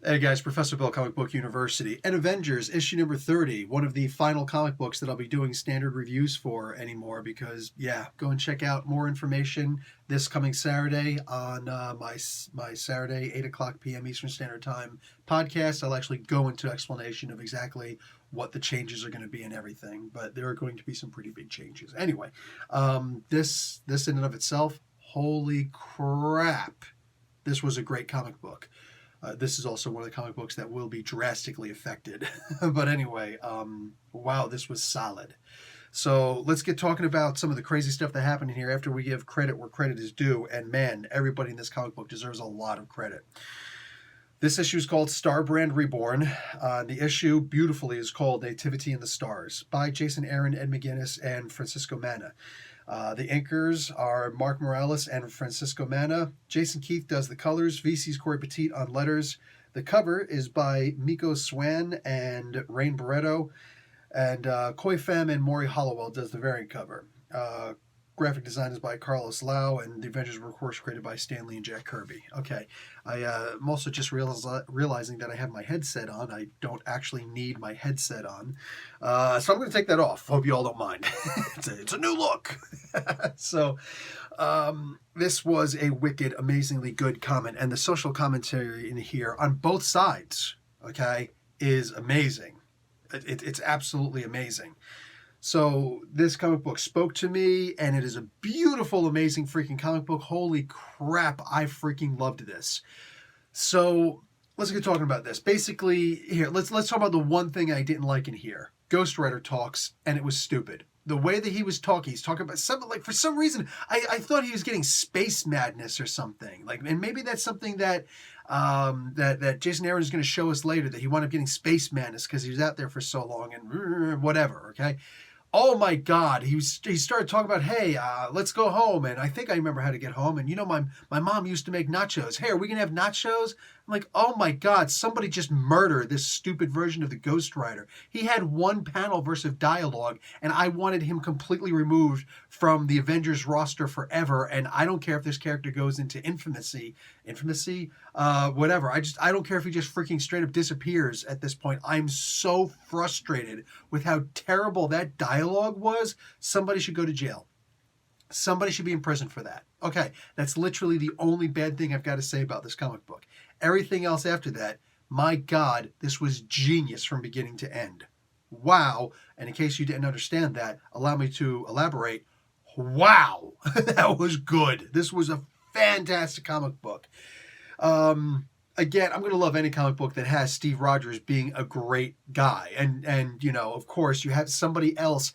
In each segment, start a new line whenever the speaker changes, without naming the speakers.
Hey guys, Professor Bill, Comic Book University, and Avengers, issue number 30, one of the final comic books that I'll be doing standard reviews for anymore because, yeah, go and check out more information this coming Saturday on my Saturday, 8 o'clock p.m. Eastern Standard Time podcast. I'll actually go into explanation of exactly what the changes are going to be and everything, but there are going to be some pretty big changes. Anyway, this in and of itself, holy crap, this was a great comic book. This is also one of the comic books that will be drastically affected. But anyway, wow, this was solid. So let's get talking about some of the crazy stuff that happened in here after we give credit where credit is due. And man, everybody in this comic book deserves a lot of credit. This issue is called Star Brand Reborn. The issue, beautifully, is called Nativity in the Stars by Jason Aaron, Ed McGuinness, and Francisco Manna. The inkers are Mark Morales and Francisco Manna. Jason Keith does the colors. VC's Corey Petit on letters. The cover is by Miko Swan and Rain Barreto. And Koi Pham and Maury Hollowell does the variant cover. Graphic design is by Carlos Lau, and the Avengers were, of course, created by Stan Lee and Jack Kirby. Okay, I'm also just realizing that I have my headset on. I don't actually need my headset on. So I'm going to take that off. Hope you all don't mind. It's a new look. So this was a wicked, amazingly good comment, and the social commentary in here on both sides, okay, is amazing. It's absolutely amazing. So this comic book spoke to me, and it is a beautiful, amazing freaking comic book. Holy crap, I freaking loved this. So let's get talking about this. Basically, here, let's talk about the one thing I didn't like in here. Ghost Rider talks, and it was stupid. The way that he was talking, he's talking about something like, for some reason, I thought he was getting space madness or something. Like, and maybe that's something that that Jason Aaron is going to show us later, that he wound up getting space madness because he was out there for so long and whatever. Okay. Oh my God, he started talking about, hey, let's go home. And I think I remember how to get home. And you know, my mom used to make nachos. Hey, are we going to have nachos? I'm like, oh my God, somebody just murdered this stupid version of the Ghost Rider. He had one panel versus dialogue, and I wanted him completely removed from the Avengers roster forever. And I don't care if this character goes into infamousy, whatever. I don't care if he just freaking straight up disappears at this point. I'm so frustrated with how terrible that dialogue was. Somebody should go to jail. Somebody should be in prison for that. Okay, that's literally the only bad thing I've got to say about this comic book. Everything else after that, my God, this was genius from beginning to end. Wow. And in case you didn't understand that, allow me to elaborate. Wow, that was good. This was a fantastic comic book. Again, I'm going to love any comic book that has Steve Rogers being a great guy. And you know, of course, you have somebody else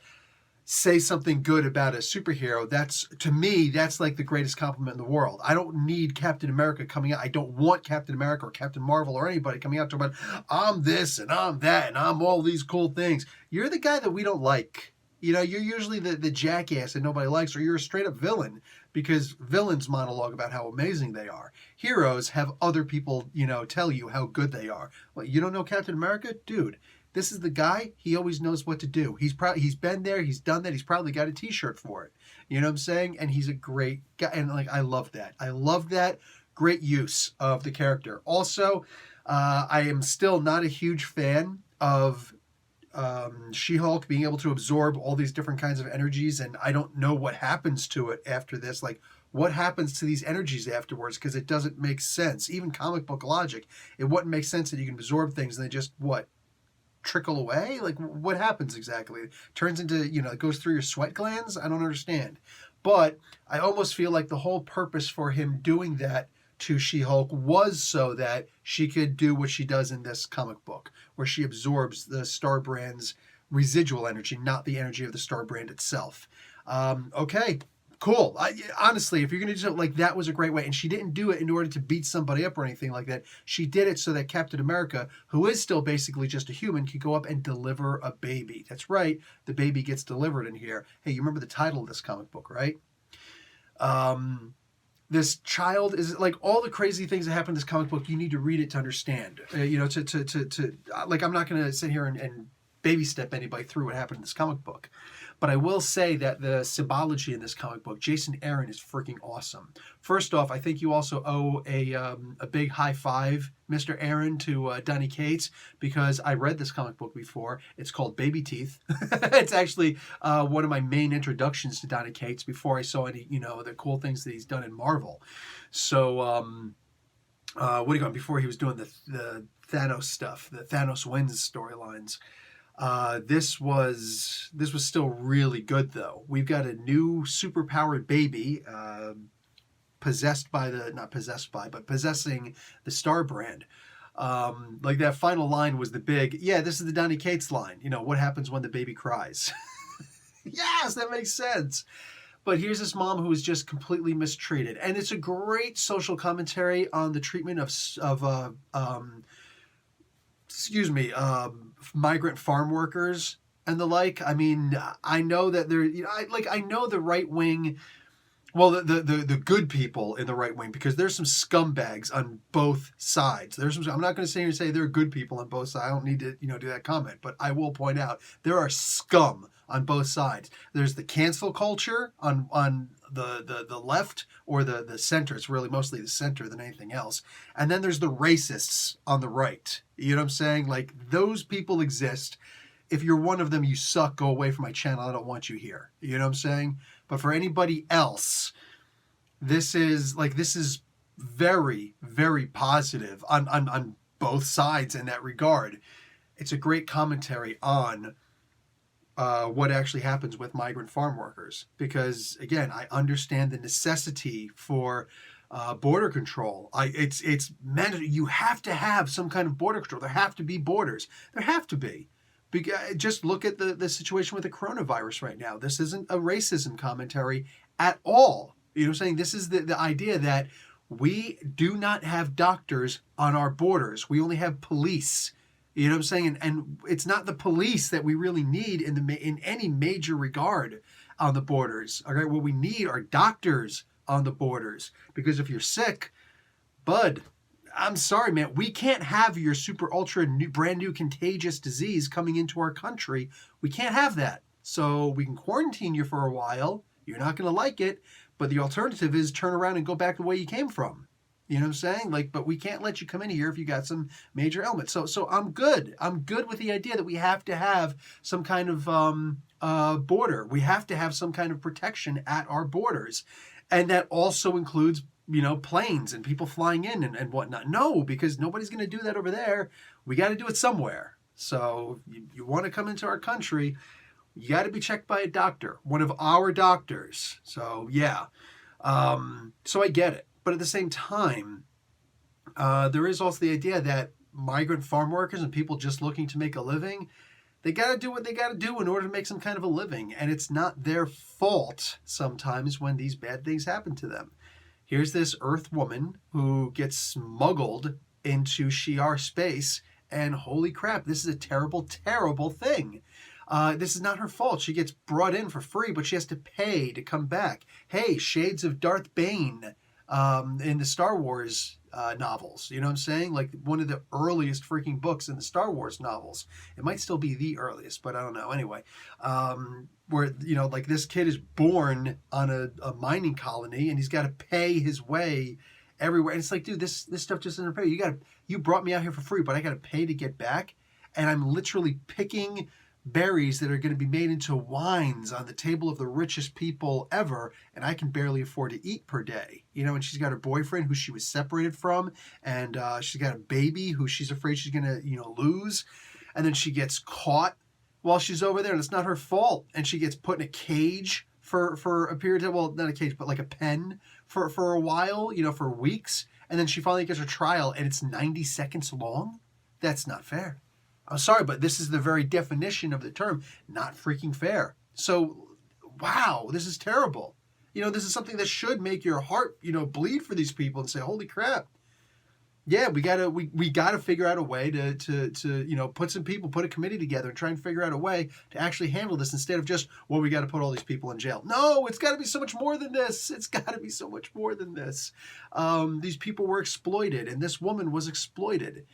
say something good about a superhero. That's, to me, that's like the greatest compliment in the world. I don't need Captain America coming out. I don't want Captain America or Captain Marvel or anybody coming out talking about, I'm this and I'm that and I'm all these cool things. You're the guy that we don't like. You know, you're usually the jackass that nobody likes, or you're a straight up villain, because villains monologue about how amazing they are. Heroes have other people, you know, tell you how good they are. Well, you don't know Captain America? Dude, this is the guy. He always knows what to do. He's been there. He's done that. He's probably got a t-shirt for it. You know what I'm saying? And he's a great guy. And like, I love that. I love that. Great use of the character. Also, I am still not a huge fan of She-Hulk being able to absorb all these different kinds of energies, and I don't know what happens to it after this. Like, what happens to these energies afterwards? Because it doesn't make sense. Even comic book logic, it wouldn't make sense that you can absorb things and they just, trickle away? Like, what happens exactly? It turns into, you know, it goes through your sweat glands? I don't understand. But I almost feel like the whole purpose for him doing that to She-Hulk was so that she could do what she does in this comic book, where she absorbs the Star Brand's residual energy, not the energy of the Star Brand itself. Okay, cool. Honestly, if you're going to do something like that, was a great way. And she didn't do it in order to beat somebody up or anything like that. She did it so that Captain America, who is still basically just a human, could go up and deliver a baby. That's right. The baby gets delivered in here. Hey, you remember the title of this comic book, right? This child is like, all the crazy things that happen in this comic book, you need to read it to understand. You know, like, I'm not going to sit here and baby step anybody through what happened in this comic book. But I will say that the symbology in this comic book, Jason Aaron is freaking awesome. First off, I think you also owe a big high five, Mr. Aaron, to Donny Cates, because I read this comic book before. It's called Baby Teeth. It's actually one of my main introductions to Donny Cates before I saw any, the cool things that he's done in Marvel. So, what do you call it? Before he was doing the Thanos stuff, the Thanos Wins storylines. This was still really good though. We've got a new superpowered baby, possessing the Star Brand. Like that final line was the big, this is the Donny Cates line. What happens when the baby cries? Yes, that makes sense. But here's this mom who is just completely mistreated, and it's a great social commentary on the treatment of migrant farm workers and the like. I mean, I know that I know the right wing, well, the good people in the right wing, because there's some scumbags on both sides. I'm not going to sit here and say there are good people on both sides. I don't need to, do that comment, but I will point out there are scum on both sides. There's the cancel culture on the left or the center. It's really mostly the center than anything else. And then there's the racists on the right. You know what I'm saying? Like, those people exist. If you're one of them, you suck. Go away from my channel. I don't want you here. You know what I'm saying? But for anybody else, this is very, very positive on both sides in that regard. It's a great commentary on what actually happens with migrant farm workers. Because, again, I understand the necessity for border control. It's mandatory. You have to have some kind of border control. There have to be borders. There have to be. Just look at the situation with the coronavirus right now. This isn't a racism commentary at all. You know what I'm saying? This is the idea that we do not have doctors on our borders. We only have police. You know what I'm saying? And it's not the police that we really need in any major regard on the borders. All right, what we need are doctors on the borders. Because if you're sick, bud, I'm sorry, man, we can't have your super ultra brand new contagious disease coming into our country. We can't have that. So we can quarantine you for a while. You're not going to like it, but the alternative is turn around and go back the way you came from. You know what I'm saying? But we can't let you come in here if you got some major ailment. So I'm good. I'm good with the idea that we have to have some kind of border. We have to have some kind of protection at our borders. And that also includes, planes and people flying in and whatnot. No, because nobody's going to do that over there. We got to do it somewhere. So you want to come into our country, you got to be checked by a doctor, one of our doctors. So, yeah. So I get it. But at the same time, there is also the idea that migrant farm workers and people just looking to make a living, they got to do what they got to do in order to make some kind of a living. And it's not their fault sometimes when these bad things happen to them. Here's this Earth woman who gets smuggled into Shi'ar space, and holy crap, this is a terrible, terrible thing. This is not her fault. She gets brought in for free, but she has to pay to come back. Hey, shades of Darth Bane in the Star Wars novels. You know what I'm saying? Like one of the earliest freaking books in the Star Wars novels. It might still be the earliest, but I don't know. Anyway, where, this kid is born on a mining colony and he's got to pay his way everywhere. And it's like, dude, this stuff just isn't fair. You brought me out here for free, but I got to pay to get back. And I'm literally picking berries that are going to be made into wines on the table of the richest people ever, and I can barely afford to eat per day. And she's got her boyfriend who she was separated from, and she's got a baby who she's afraid she's going to, lose, and then she gets caught while she's over there, and it's not her fault, and she gets put in a cage for a period of, well, not a cage, but like a pen for a while, for weeks, and then she finally gets her trial, and it's 90 seconds long? That's not fair. I'm sorry, but this is the very definition of the term, not freaking fair. So, wow, this is terrible. This is something that should make your heart, bleed for these people and say, holy crap. Yeah, we gotta figure out a way to put a committee together and try and figure out a way to actually handle this instead of just, well, we got to put all these people in jail. No, it's got to be so much more than this. It's got to be so much more than this. These people were exploited, and this woman was exploited.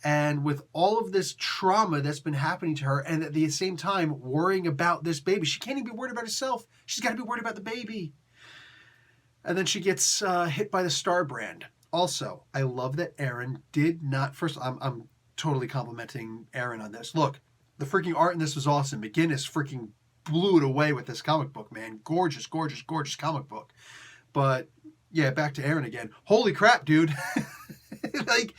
And with all of this trauma that's been happening to her, and at the same time worrying about this baby, she can't even be worried about herself. She's got to be worried about the baby. And then she gets hit by the star brand. Also, I love that Aaron did not. First, I'm totally complimenting Aaron on this. Look, the freaking art in this was awesome. McGinnis freaking blew it away with this comic book, man. Gorgeous, gorgeous, gorgeous comic book. But yeah, back to Aaron again. Holy crap, dude! Like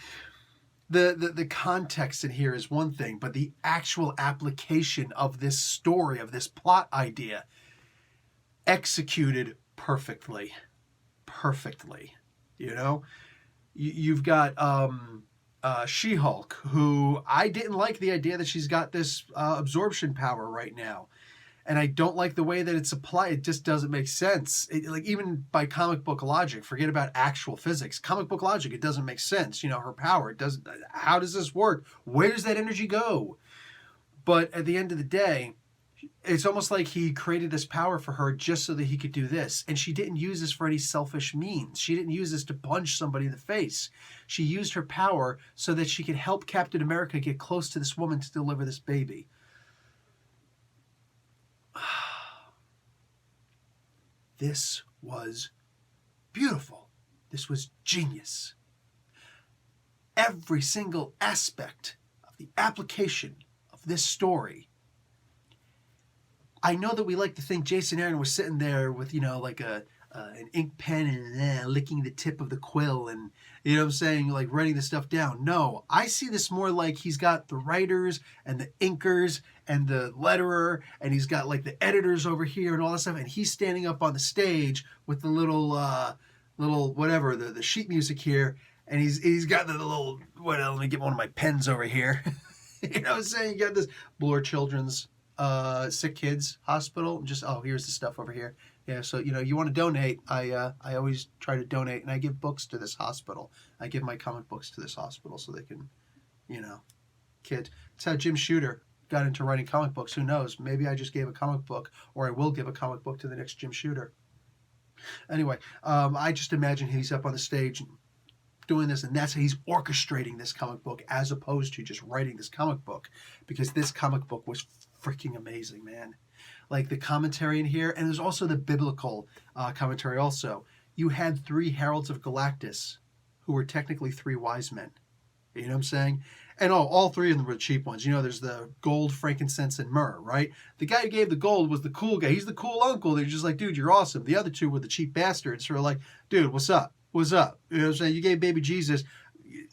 the context in here is one thing, but the actual application of this story, of this plot idea, executed perfectly. Perfectly. You know? You've got She-Hulk, who I didn't like the idea that she's got this absorption power right now. And I don't like the way that it's applied. It just doesn't make sense. Like, even by comic book logic, forget about actual physics. Comic book logic, it doesn't make sense. You know, her power, it doesn't. How does this work? Where does that energy go? But at the end of the day, it's almost like he created this power for her just so that he could do this. And she didn't use this for any selfish means. She didn't use this to punch somebody in the face. She used her power so that she could help Captain America get close to this woman to deliver this baby. This was beautiful. This was genius. Every single aspect of the application of this story. I know that we like to think Jason Aaron was sitting there with, you know, like an ink pen and licking the tip of the quill and, you know what I'm saying, like writing the stuff down. No, I see this more like he's got the writers and the inkers and the letterer, and he's got like the editors over here and all that stuff, and he's standing up on the stage with the little whatever, the sheet music here, and he's got the little, let me get one of my pens over here. You know what I'm saying? You got this Bloor Children's Sick Kids Hospital. Just, here's the stuff over here. Yeah, so, you know, you want to donate, I always try to donate, and I give books to this hospital. I give my comic books to this hospital so they can, you know, kids. It's how Jim Shooter got into writing comic books. Who knows? Maybe I just gave a comic book, or I will give a comic book to the next Jim Shooter. Anyway, I just imagine he's up on the stage doing this, and that's how he's orchestrating this comic book as opposed to just writing this comic book, because this comic book was freaking amazing, man. Like the commentary in here, and there's also the biblical commentary also. You had 3 heralds of Galactus who were technically 3 wise men. You know what I'm saying? And all 3 of them were cheap ones. You know, there's the gold, frankincense, and myrrh, right? The guy who gave the gold was the cool guy. He's the cool uncle. They're just like, dude, you're awesome. The other 2 were the cheap bastards who are like, dude, what's up? What's up? You know what I'm saying? You gave baby Jesus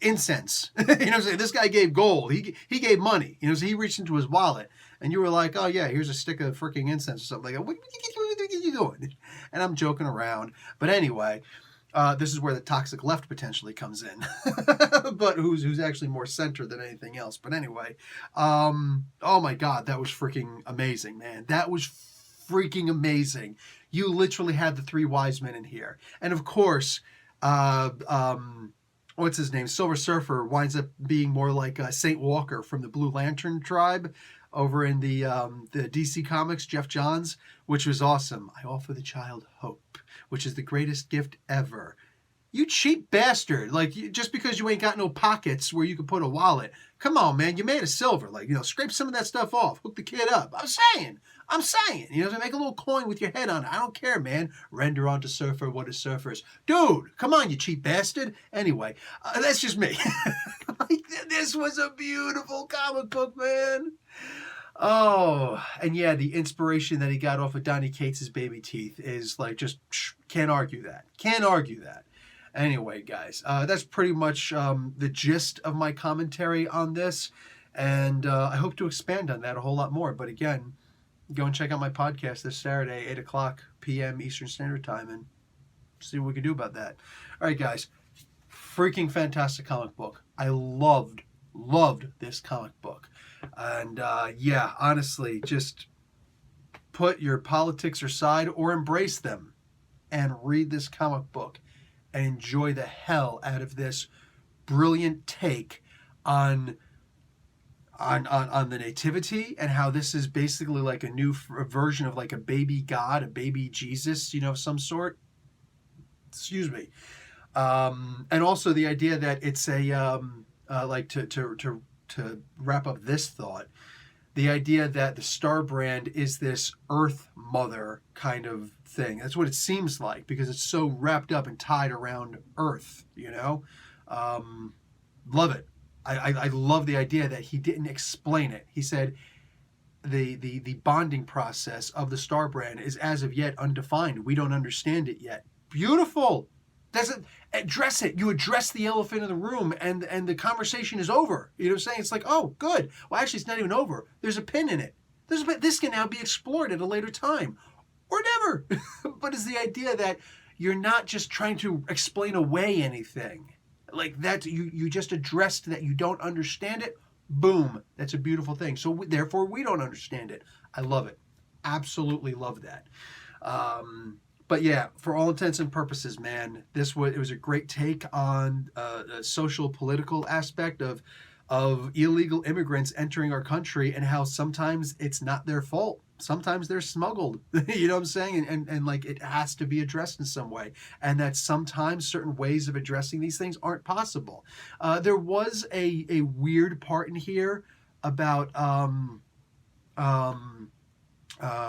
incense. You know what I'm saying? This guy gave gold. He gave money. You know, so he reached into his wallet, and you were like, oh yeah, here's a stick of freaking incense or something like that. What are you doing? And I'm joking around. But anyway, this is where the toxic left potentially comes in. But who's actually more center than anything else. But anyway, oh my God, that was freaking amazing, man. That was freaking amazing. You literally had the 3 wise men in here. And of course, what's his name? Silver Surfer winds up being more like Saint Walker from the Blue Lantern tribe over in the DC Comics, Jeff Johns, which was awesome. I offer the child hope, which is the greatest gift ever. You cheap bastard. Like, just because you ain't got no pockets where you can put a wallet. Come on, man. You made of silver. Like, you know, scrape some of that stuff off. Hook the kid up. I'm saying. You know, so make a little coin with your head on it. I don't care, man. Render onto Surfer what is Surfer's. Dude, come on, you cheap bastard. Anyway, that's just me. Like, this was a beautiful comic book, man. Oh, and yeah, the inspiration that he got off of Donny Cates' Baby Teeth is like, just can't argue that. Can't argue that. Anyway, guys, that's pretty much the gist of my commentary on this, and I hope to expand on that a whole lot more. But again, go and check out my podcast this Saturday, 8 o'clock p.m. Eastern Standard Time, and see what we can do about that. All right, guys, freaking fantastic comic book. I loved this comic book. And yeah, honestly, just put your politics aside or embrace them and read this comic book and enjoy the hell out of this brilliant take on the nativity, and how this is basically like a new version of like a baby God, a baby Jesus, you know, of some sort. Excuse me. And also the idea that it's a like to wrap up this thought, the idea that the star brand is this Earth Mother kind of thing. That's what it seems like because it's so wrapped up and tied around Earth. Love it. I love the idea that he didn't explain it. He said the bonding process of the star brand is as of yet undefined. We don't understand it yet. Beautiful. Doesn't address it. You address the elephant in the room and the conversation is over. You know what I'm saying? It's like, oh, good. Well, actually, it's not even over. There's a pin in it. This can now be explored at a later time. Or never. But it's the idea that you're not just trying to explain away anything. Like that, you just addressed that you don't understand it. Boom. That's a beautiful thing. So therefore, we don't understand it. I love it. Absolutely love that. But yeah, for all intents and purposes, man, it was a great take on a social political aspect of illegal immigrants entering our country and how sometimes it's not their fault. Sometimes they're smuggled. You know what I'm saying? And like it has to be addressed in some way. And that sometimes certain ways of addressing these things aren't possible. There was a weird part in here about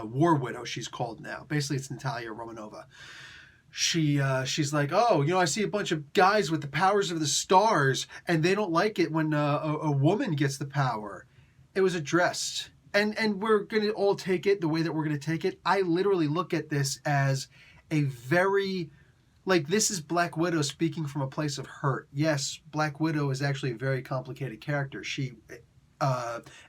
War Widow, she's called now. Basically, it's Natalia Romanova. She's like, oh, I see a bunch of guys with the powers of the stars, and they don't like it when a woman gets the power. It was addressed, and we're gonna all take it the way that we're gonna take it. I literally look at this as a very this is Black Widow speaking from a place of hurt. Yes, Black Widow is actually a very complicated character. She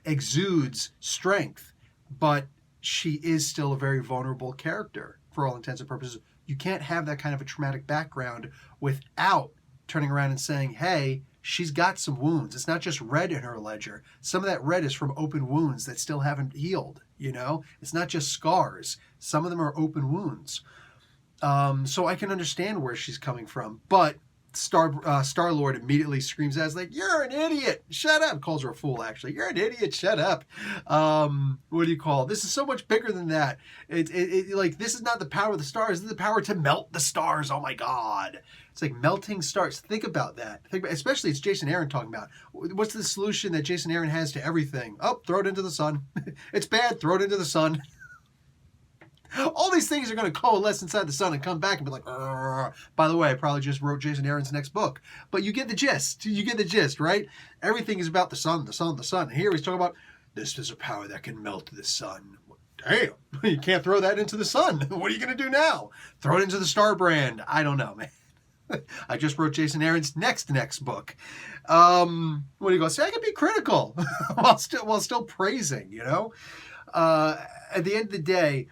exudes strength, but she is still a very vulnerable character for all intents and purposes. You can't have that kind of a traumatic background without turning around and saying, hey, she's got some wounds. It's not just red in her ledger. Some of that red is from open wounds that still haven't healed, It's not just scars. Some of them are open wounds. So I can understand where she's coming from. But Star-Lord immediately screams at us like, you're an idiot, shut up. Calls her a fool, actually. You're an idiot, shut up. What do you call it? This is so much bigger than that. This is not the power of the stars. This is the power to melt the stars. Oh my God. It's like melting stars. Think about that. Especially it's Jason Aaron talking about. What's the solution that Jason Aaron has to everything? Oh, throw it into the sun. It's bad, throw it into the sun. All these things are going to coalesce inside the sun and come back and be like, "Arr." By the way, I probably just wrote Jason Aaron's next book. But you get the gist. You get the gist, right? Everything is about the sun, the sun, the sun. Here he's talking about, this is a power that can melt the sun. Damn, you can't throw that into the sun. What are you going to do now? Throw it into the star brand. I don't know, man. I just wrote Jason Aaron's next book. What do you go? Say I can be critical while still praising, At the end of the day,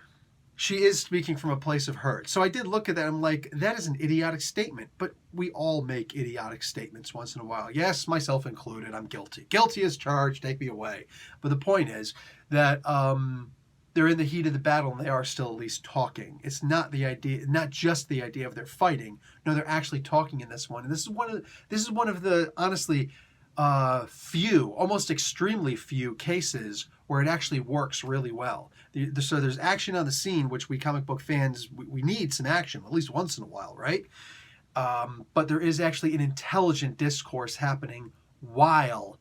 she is speaking from a place of hurt. So I did look at that. I'm like, that is an idiotic statement. But we all make idiotic statements once in a while. Yes, myself included. I'm guilty. Guilty as charged. Take me away. But the point is that they're in the heat of the battle and they are still at least talking. It's not just the idea of they're fighting. No, they're actually talking in this one. And this is one of the honestly few, almost extremely few cases where it actually works really well. So there's action on the scene, which we comic book fans, we need some action, at least once in a while, right? But there is actually an intelligent discourse happening while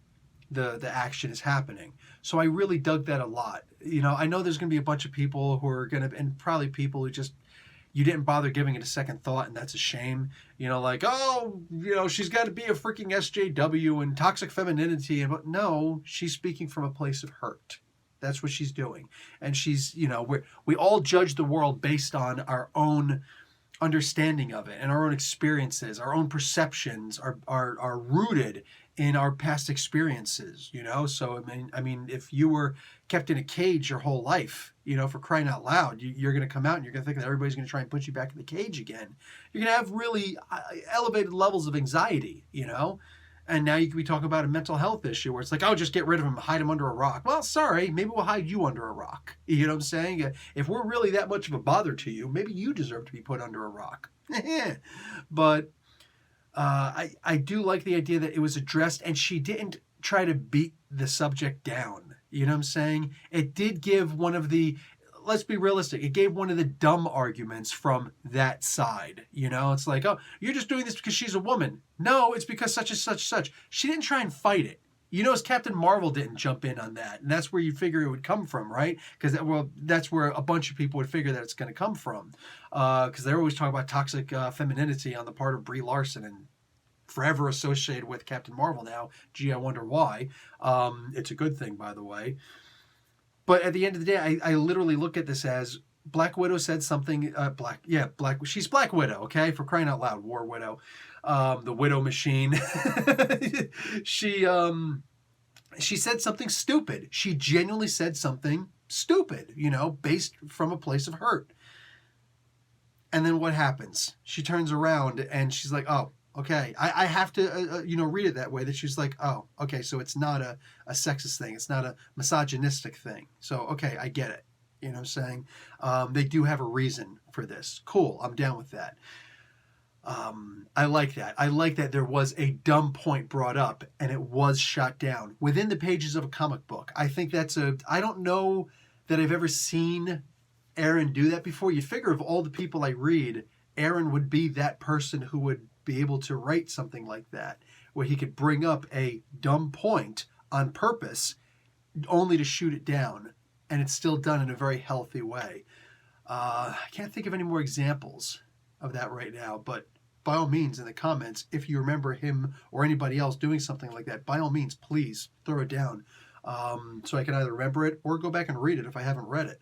the action is happening. So I really dug that a lot. I know there's going to be a bunch of people who are going to, and probably people who just, you didn't bother giving it a second thought, and that's a shame. She's got to be a freaking SJW and toxic femininity. But no, she's speaking from a place of hurt. That's what she's doing. And she's, we all judge the world based on our own understanding of it and our own experiences, our own perceptions are rooted in our past experiences, So, I mean, if you were kept in a cage your whole life, for crying out loud, you're going to come out and you're going to think that everybody's going to try and put you back in the cage again. You're going to have really elevated levels of anxiety, And now you could be talking about a mental health issue where it's like, oh, just get rid of him, hide him under a rock. Well, sorry, maybe we'll hide you under a rock. You know what I'm saying? If we're really that much of a bother to you, maybe you deserve to be put under a rock. But I do like the idea that it was addressed and she didn't try to beat the subject down. You know what I'm saying? It did give one of the, let's be realistic. It gave one of the dumb arguments from that side. You know, it's like, oh, you're just doing this because she's a woman. No, it's because such and such. She didn't try and fight it. You notice Captain Marvel didn't jump in on that, and that's where you figure it would come from, right? Because that's where a bunch of people would figure that it's going to come from, because they're always talking about toxic femininity on the part of Brie Larson, and forever associated with Captain Marvel now. Gee, I wonder why. It's a good thing, by the way. But at the end of the day, I literally look at this as Black Widow said something. She's Black Widow, okay? For crying out loud, War Widow, the Widow Machine. She said something stupid. She genuinely said something stupid, you know, based from a place of hurt. And then what happens? She turns around and she's like, oh, okay. I have to, read it that way, that she's like, oh, okay, so it's not a sexist thing. It's not a misogynistic thing. So, okay, I get it. You know what I'm saying? They do have a reason for this. Cool. I'm down with that. I like that. I like that there was a dumb point brought up and it was shot down within the pages of a comic book. I think I don't know that I've ever seen Aaron do that before. You figure of all the people I read, Aaron would be that person who would be able to write something like that, where he could bring up a dumb point on purpose only to shoot it down, and it's still done in a very healthy way. I can't think of any more examples of that right now, but by all means, in the comments, if you remember him or anybody else doing something like that, by all means, please throw it down, so I can either remember it or go back and read it if I haven't read it.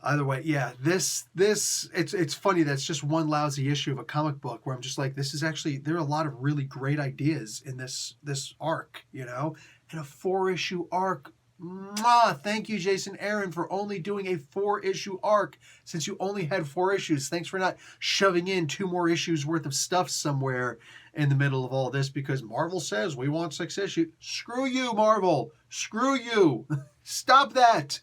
Either way, yeah, it's funny that it's just one lousy issue of a comic book where I'm just like, this is actually, there are a lot of really great ideas in this arc, you know, and a 4-issue arc. Mwah! Thank you, Jason Aaron, for only doing a 4-issue arc, since you only had 4 issues. Thanks for not shoving in 2 more issues worth of stuff somewhere in the middle of all this, because Marvel says we want 6 issues. Screw you, Marvel. Screw you. Stop that.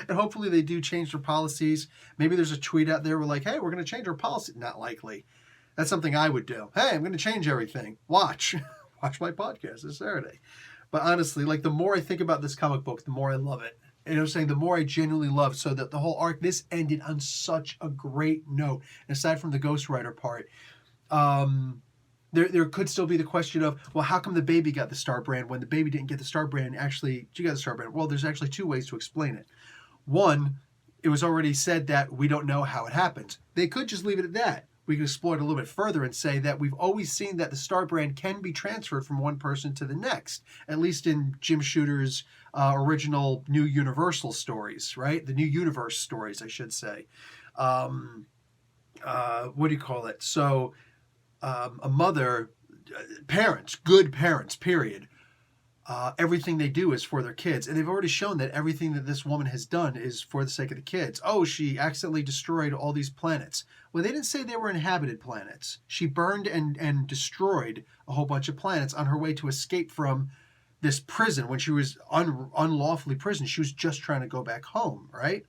And hopefully they do change their policies. Maybe there's a tweet out there where like, hey, we're going to change our policy. Not likely. That's something I would do. Hey, I'm going to change everything. Watch my podcast this Saturday. But honestly, like, the more I think about this comic book, the more I love it. You know what I'm saying? The more I genuinely love, so that the whole arc, this ended on such a great note. And aside from the Ghost Rider part, there could still be the question of, well, how come the baby got the Star Brand when the baby didn't get the Star Brand? Actually, she got the Star Brand. Well, there's actually 2 ways to explain it. One, it was already said that we don't know how it happened. They could just leave it at that. We could explore it a little bit further and say that we've always seen that the Star Brand can be transferred from one person to the next, at least in Jim Shooter's original New Universal stories, right? The New Universe stories, I should say. What do you call it? So a mother, parents, good parents, period. Everything they do is for their kids. And they've already shown that everything that this woman has done is for the sake of the kids. Oh, she accidentally destroyed all these planets. Well, they didn't say they were inhabited planets. She burned and destroyed a whole bunch of planets on her way to escape from this prison. When she was unlawfully prisoned, she was just trying to go back home, right?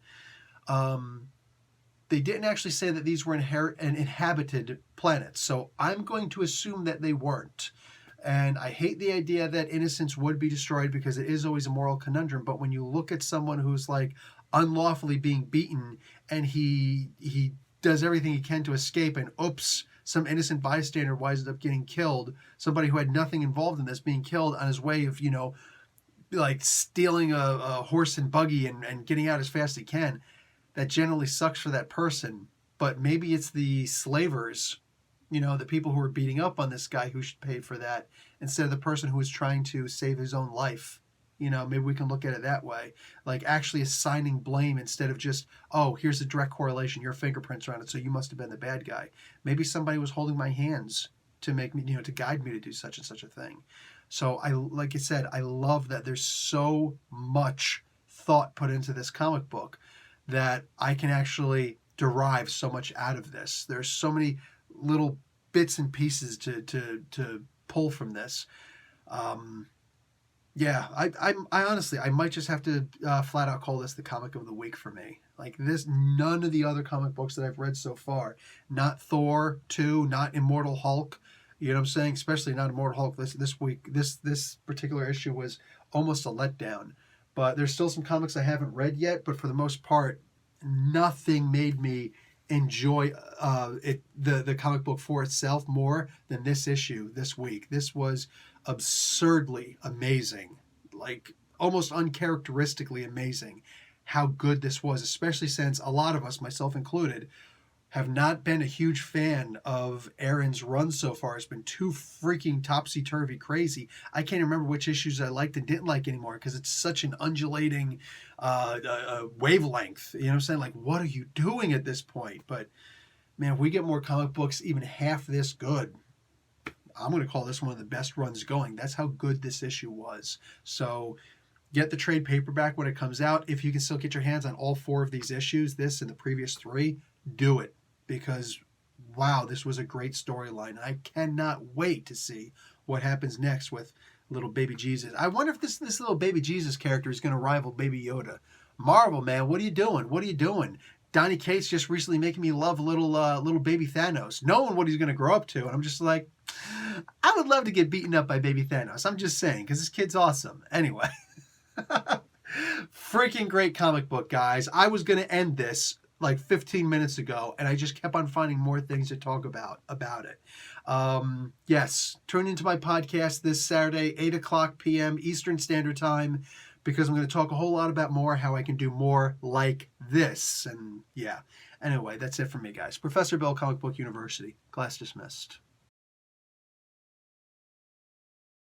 They didn't actually say that these were inhabited planets. So I'm going to assume that they weren't. And I hate the idea that innocence would be destroyed, because it is always a moral conundrum. But when you look at someone who's like unlawfully being beaten, and he does everything he can to escape, and oops, some innocent bystander winds up getting killed, somebody who had nothing involved in this being killed on his way of, like stealing a horse and buggy and getting out as fast as he can, that generally sucks for that person. But maybe it's the slavers, the people who are beating up on this guy, who should pay for that, instead of the person who is trying to save his own life. Maybe we can look at it that way, like actually assigning blame instead of just, oh, here's a direct correlation, your fingerprints are on it, so you must have been the bad guy. Maybe somebody was holding my hands to make me, to guide me to do such and such a thing. So like I said, I love that there's so much thought put into this comic book that I can actually derive so much out of this. There's so many little bits and pieces to pull from this. I honestly, I might just have to flat out call this the comic of the week for me. Like this, none of the other comic books that I've read so far, not Thor 2, not Immortal Hulk, you know what I'm saying? Especially not Immortal Hulk this week. This particular issue was almost a letdown. But there's still some comics I haven't read yet, but for the most part, nothing made me enjoy the comic book for itself more than this issue this week. This was absurdly amazing, like almost uncharacteristically amazing how good this was, especially since a lot of us, myself included, have not been a huge fan of Aaron's run so far. It's been too freaking topsy-turvy crazy. I can't remember which issues I liked and didn't like anymore because it's such an undulating wavelength. You know what I'm saying? Like, what are you doing at this point? But, man, if we get more comic books even half this good, I'm going to call this one of the best runs going. That's how good this issue was. So get the trade paperback when it comes out. If you can still get your hands on all 4 of these issues, this and the previous 3, do it. Because, wow, this was a great storyline. I cannot wait to see what happens next with little baby Jesus. I wonder if this little baby Jesus character is going to rival Baby Yoda. Marvel, man, what are you doing? What are you doing? Donny Cates just recently making me love little baby Thanos, knowing what he's going to grow up to. And I'm just like, I would love to get beaten up by baby Thanos. I'm just saying, because this kid's awesome. Anyway. Freaking great comic book, guys. I was going to end this like 15 minutes ago, and I just kept on finding more things to talk about it. Yes, tune into my podcast this Saturday, 8 o'clock p.m. Eastern Standard Time, because I'm going to talk a whole lot about more how I can do more like this. And yeah, anyway, that's it for me, guys. Professor Bill, Comic Book University. Class dismissed.